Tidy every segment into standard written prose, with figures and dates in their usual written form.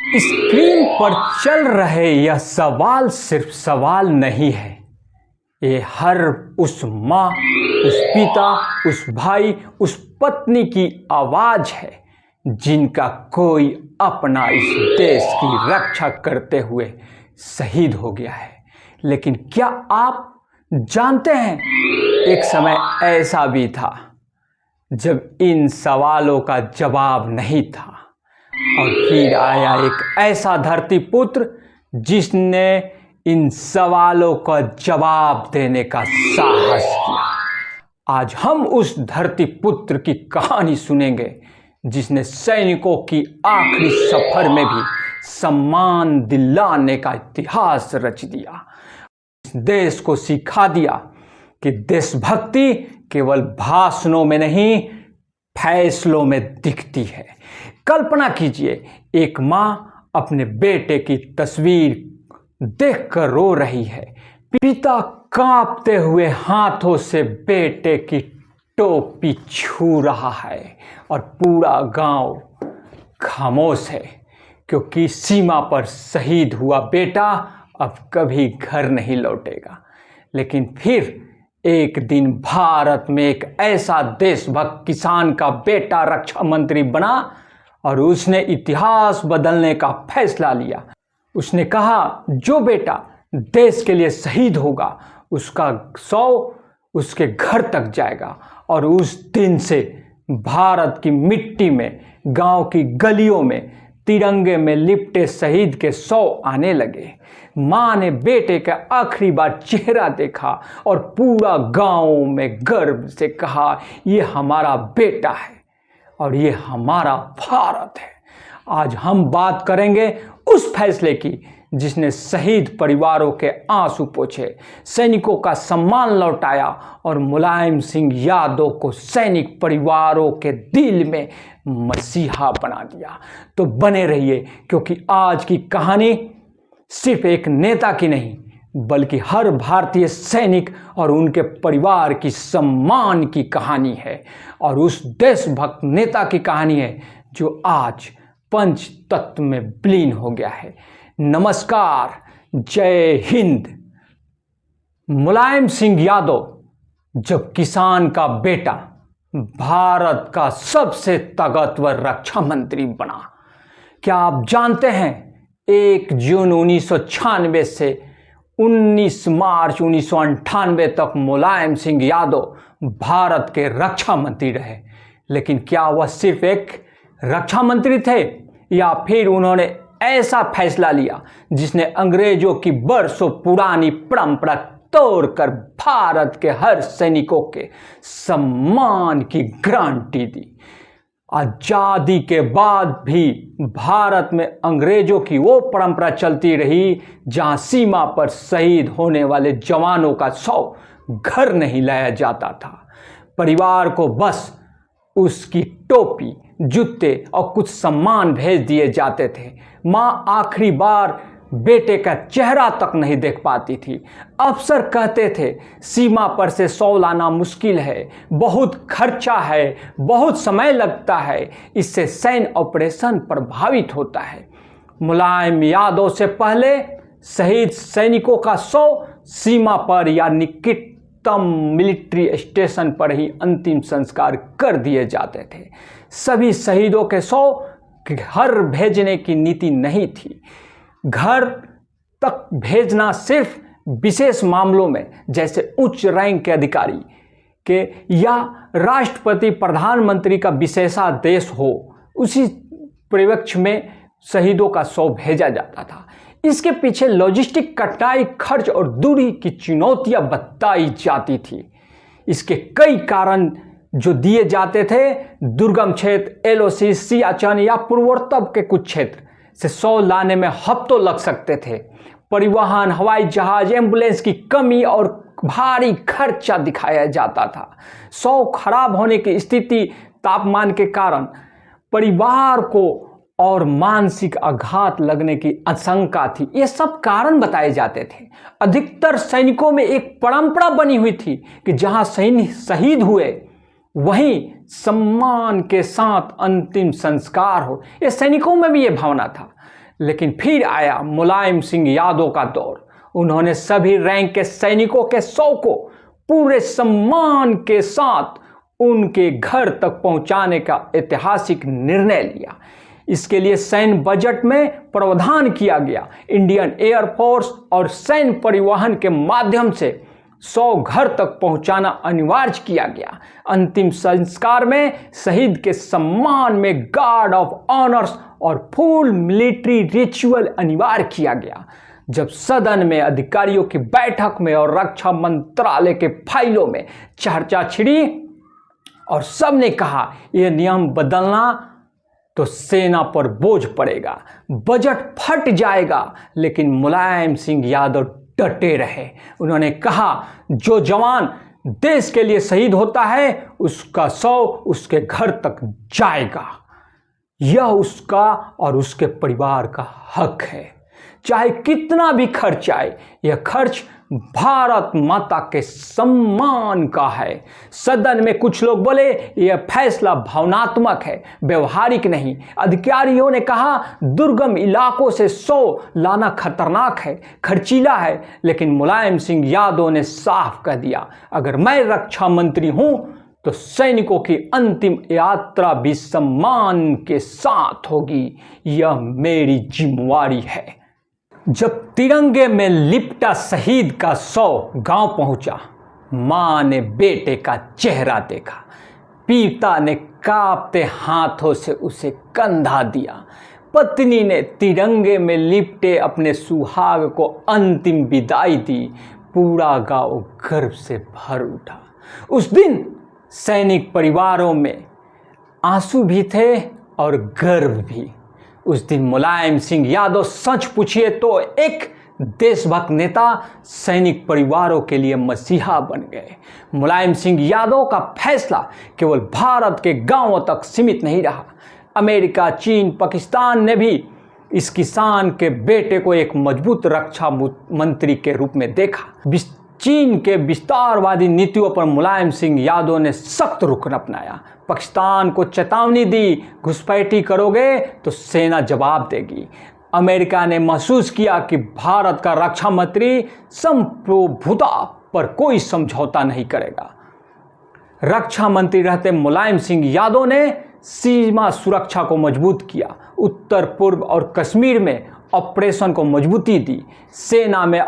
Screen पर चल रहे यह सवाल सिर्फ सवाल नहीं है, ये हर उस माँ, उस पिता, उस भाई, उस पत्नी की आवाज़ है जिनका कोई अपना इस देश की रक्षा करते हुए शहीद हो गया है। लेकिन क्या आप जानते हैं, एक समय ऐसा भी था जब इन सवालों का जवाब नहीं था, और फिर आया एक ऐसा धरती पुत्र जिसने इन सवालों का जवाब देने का साहस किया। आज हम उस धरती पुत्र की कहानी सुनेंगे जिसने सैनिकों की आखिरी सफर में भी सम्मान दिलाने का इतिहास रच दिया। इस देश को सिखा दिया कि देशभक्ति केवल भाषणों में नहीं, फैसलों में दिखती है। कल्पना कीजिए, एक माँ अपने बेटे की तस्वीर देखकर रो रही है। पिता कांपते हुए हाथों से बेटे की टोपी छू रहा है और पूरा गांव खामोश है, क्योंकि सीमा पर शहीद हुआ बेटा अब कभी घर नहीं लौटेगा। लेकिन फिर एक दिन भारत में एक ऐसा देशभक्त किसान का बेटा रक्षा मंत्री बना और उसने इतिहास बदलने का फैसला लिया। उसने कहा, जो बेटा देश के लिए शहीद होगा उसका शव उसके घर तक जाएगा। और उस दिन से भारत की मिट्टी में, गांव की गलियों में तिरंगे में लिपटे शहीद के शव आने लगे। माँ ने बेटे का आखिरी बार चेहरा देखा और पूरा गांव में गर्व से कहा, ये हमारा बेटा है और ये हमारा भारत है। आज हम बात करेंगे उस फैसले की जिसने शहीद परिवारों के आंसू पोंछे, सैनिकों का सम्मान लौटाया और मुलायम सिंह यादव को सैनिक परिवारों के दिल में मसीहा बना दिया। तो बने रहिए, क्योंकि आज की कहानी सिर्फ एक नेता की नहीं, बल्कि हर भारतीय सैनिक और उनके परिवार की सम्मान की कहानी है, और उस देशभक्त नेता की कहानी है जो आज पंच तत्व में विलीन हो गया है। नमस्कार, जय हिंद। मुलायम सिंह यादव जब किसान का बेटा भारत का सबसे ताकतवर रक्षा मंत्री बना, क्या आप जानते हैं 1 जून 1996 से 19 मार्च 1998 तक मुलायम सिंह यादव भारत के रक्षा मंत्री रहे। लेकिन क्या वह सिर्फ एक रक्षा मंत्री थे, या फिर उन्होंने ऐसा फैसला लिया जिसने अंग्रेजों की बरसों पुरानी परंपरा तोड़कर भारत के हर सैनिकों के सम्मान की गारंटी दी। आजादी के बाद भी भारत में अंग्रेजों की वो परंपरा चलती रही जहां सीमा पर शहीद होने वाले जवानों का शव घर नहीं लाया जाता था। परिवार को बस उसकी टोपी, जूते और कुछ सम्मान भेज दिए जाते थे। माँ आखिरी बार बेटे का चेहरा तक नहीं देख पाती थी। अफसर कहते थे, सीमा पर से शव लाना मुश्किल है, बहुत खर्चा है, बहुत समय लगता है, इससे सैन्य ऑपरेशन प्रभावित होता है। मुलायम यादव से पहले शहीद सैनिकों का शव सीमा पर या निकटतम मिलिट्री स्टेशन पर ही अंतिम संस्कार कर दिए जाते थे। सभी शहीदों के शव घर भेजने की नीति नहीं थी। घर तक भेजना सिर्फ विशेष मामलों में, जैसे उच्च रैंक के अधिकारी के या राष्ट्रपति प्रधानमंत्री का विशेषादेश हो, उसी परिप्रेक्ष्य में शहीदों का शव भेजा जाता था। इसके पीछे लॉजिस्टिक कठिनाई, खर्च और दूरी की चुनौतियां बताई जाती थी। इसके कई कारण जो दिए जाते थे, दुर्गम क्षेत्र, एलओसी, सियाचिन या पूर्वोत्तर के कुछ क्षेत्र से शव लाने में हफ्तों लग सकते थे। परिवहन, हवाई जहाज, एम्बुलेंस की कमी और भारी खर्चा दिखाया जाता था। शव खराब होने की स्थिति, तापमान के कारण परिवार को और मानसिक आघात लगने की आशंका थी। ये सब कारण बताए जाते थे। अधिकतर सैनिकों में एक परंपरा बनी हुई थी कि जहां सैनिक शहीद हुए वहीं सम्मान के साथ अंतिम संस्कार हो। ये सैनिकों में भी ये भावना था। लेकिन फिर आया मुलायम सिंह यादव का दौर। उन्होंने सभी रैंक के सैनिकों के 100 को पूरे सम्मान के साथ उनके घर तक पहुंचाने का ऐतिहासिक निर्णय लिया। इसके लिए सैन्य बजट में प्रावधान किया गया। इंडियन एयरफोर्स और सैन्य परिवहन के माध्यम से 100 घर तक पहुंचाना अनिवार्य किया गया। अंतिम संस्कार में शहीद के सम्मान में गार्ड ऑफ ऑनर्स और फुल मिलिट्री रिचुअल अनिवार्य किया गया। जब सदन में अधिकारियों की बैठक में और रक्षा मंत्रालय के फाइलों में चर्चा छिड़ी और सबने कहा यह नियम बदलना तो सेना पर बोझ पड़ेगा, बजट फट जाएगा, लेकिन मुलायम सिंह यादव डटे रहे। उन्होंने कहा जो जवान देश के लिए शहीद होता है उसका 100 उसके घर तक जाएगा। यह उसका और उसके परिवार का हक है, चाहे कितना भी खर्च आए। यह खर्च भारत माता के सम्मान का है। सदन में कुछ लोग बोले यह फैसला भावनात्मक है, व्यवहारिक नहीं। अधिकारियों ने कहा दुर्गम इलाकों से 100 लाना खतरनाक है, खर्चीला है। लेकिन मुलायम सिंह यादव ने साफ कह दिया अगर मैं रक्षा मंत्री हूं तो सैनिकों की अंतिम यात्रा भी सम्मान के साथ होगी। यह मेरी जिम्मेवारी है। जब तिरंगे में लिपटा शहीद का 100 गांव पहुंचा, मां ने बेटे का चेहरा देखा। पिता ने कांपते हाथों से उसे कंधा दिया। पत्नी ने तिरंगे में लिपटे अपने सुहाग को अंतिम विदाई दी। पूरा गांव गर्व से भर उठा। उस दिन सैनिक परिवारों में आंसू भी थे और गर्व भी। उस दिन मुलायम सिंह यादव सच पूछिए तो एक देशभक्त नेता सैनिक परिवारों के लिए मसीहा बन गए। मुलायम सिंह यादव का फैसला केवल भारत के गांवों तक सीमित नहीं रहा। अमेरिका, चीन, पाकिस्तान ने भी इस किसान के बेटे को एक मजबूत रक्षा मंत्री के रूप में देखा। चीन के विस्तारवादी नीतियों पर मुलायम सिंह यादव ने सख्त रुख अपनाया। पाकिस्तान को चेतावनी दी घुसपैठी करोगे तो सेना जवाब देगी। अमेरिका ने महसूस किया कि भारत का रक्षा मंत्री संप्रभुता पर कोई समझौता नहीं करेगा। रक्षा मंत्री रहते मुलायम सिंह यादव ने सीमा सुरक्षा को मजबूत किया। उत्तर पूर्व और कश्मीर में ऑपरेशन को मजबूती दी। सेना में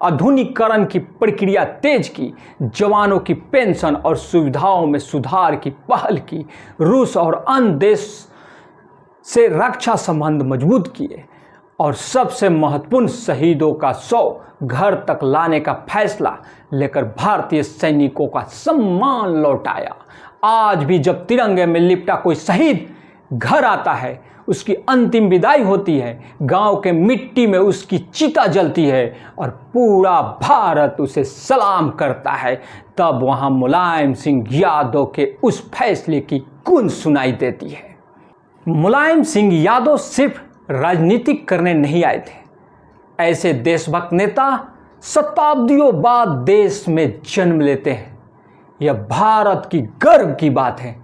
आधुनिकीकरण की प्रक्रिया तेज की। जवानों की पेंशन और सुविधाओं में सुधार की पहल की। रूस और अन्य देश से रक्षा संबंध मजबूत किए और सबसे महत्वपूर्ण शहीदों का 100 घर तक लाने का फैसला लेकर भारतीय सैनिकों का सम्मान लौटाया। आज भी जब तिरंगे में लिपटा कोई शहीद घर आता है, उसकी अंतिम विदाई होती है, गांव के मिट्टी में उसकी चिता जलती है और पूरा भारत उसे सलाम करता है, तब वहां मुलायम सिंह यादव के उस फैसले की गूंज सुनाई देती है। मुलायम सिंह यादव सिर्फ राजनीतिक करने नहीं आए थे। ऐसे देशभक्त नेता शताब्दियों बाद देश में जन्म लेते हैं। यह भारत की गर्व की बात है।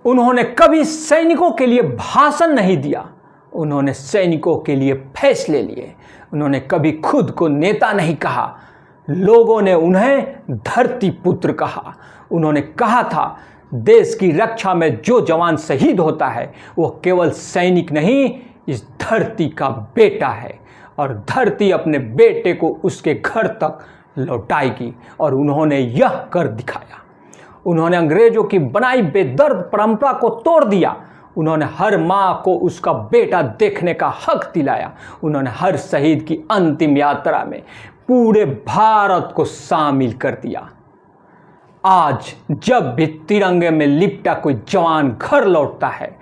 उन्होंने कभी सैनिकों के लिए भाषण नहीं दिया, उन्होंने सैनिकों के लिए फैसले लिए। उन्होंने कभी खुद को नेता नहीं कहा, लोगों ने उन्हें धरती पुत्र कहा। उन्होंने कहा था देश की रक्षा में जो जवान शहीद होता है वह केवल सैनिक नहीं, इस धरती का बेटा है और धरती अपने बेटे को उसके घर तक लौटाएगी। और उन्होंने यह कर दिखाया। उन्होंने अंग्रेजों की बनाई बेदर्द परंपरा को तोड़ दिया। उन्होंने हर माँ को उसका बेटा देखने का हक दिलाया। उन्होंने हर शहीद की अंतिम यात्रा में पूरे भारत को शामिल कर दिया। आज जब भी तिरंगे में लिपटा कोई जवान घर लौटता है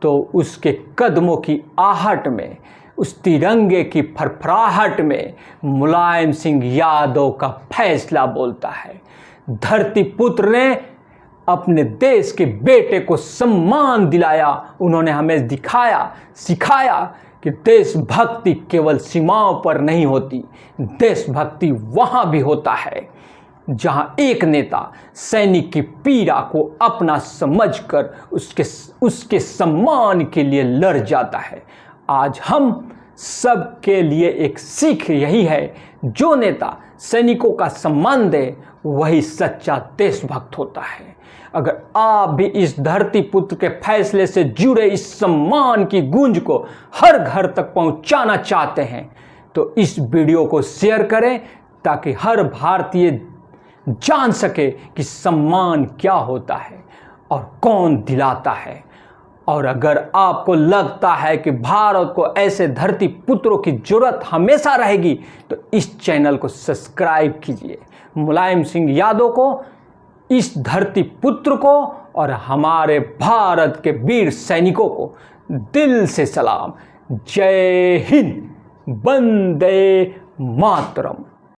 तो उसके कदमों की आहट में, उस तिरंगे की फरफराहट में मुलायम सिंह यादव का फैसला बोलता है। धरती पुत्र ने अपने देश के बेटे को सम्मान दिलाया। उन्होंने हमें दिखाया, सिखाया कि देशभक्ति केवल सीमाओं पर नहीं होती, देशभक्ति वहाँ भी होता है जहाँ एक नेता सैनिक की पीड़ा को अपना समझकर उसके सम्मान के लिए लड़ जाता है। आज हम सब के लिए एक सीख यही है, जो नेता सैनिकों का सम्मान दे वही सच्चा देशभक्त होता है। अगर आप भी इस धरती पुत्र के फैसले से जुड़े इस सम्मान की गूंज को हर घर तक पहुंचाना चाहते हैं तो इस वीडियो को शेयर करें, ताकि हर भारतीय जान सके कि सम्मान क्या होता है और कौन दिलाता है। और अगर आपको लगता है कि भारत को ऐसे धरती पुत्रों की जरूरत हमेशा रहेगी तो इस चैनल को सब्सक्राइब कीजिए। मुलायम सिंह यादव को, इस धरती पुत्र को और हमारे भारत के वीर सैनिकों को दिल से सलाम। जय हिंद, वंदे मातरम।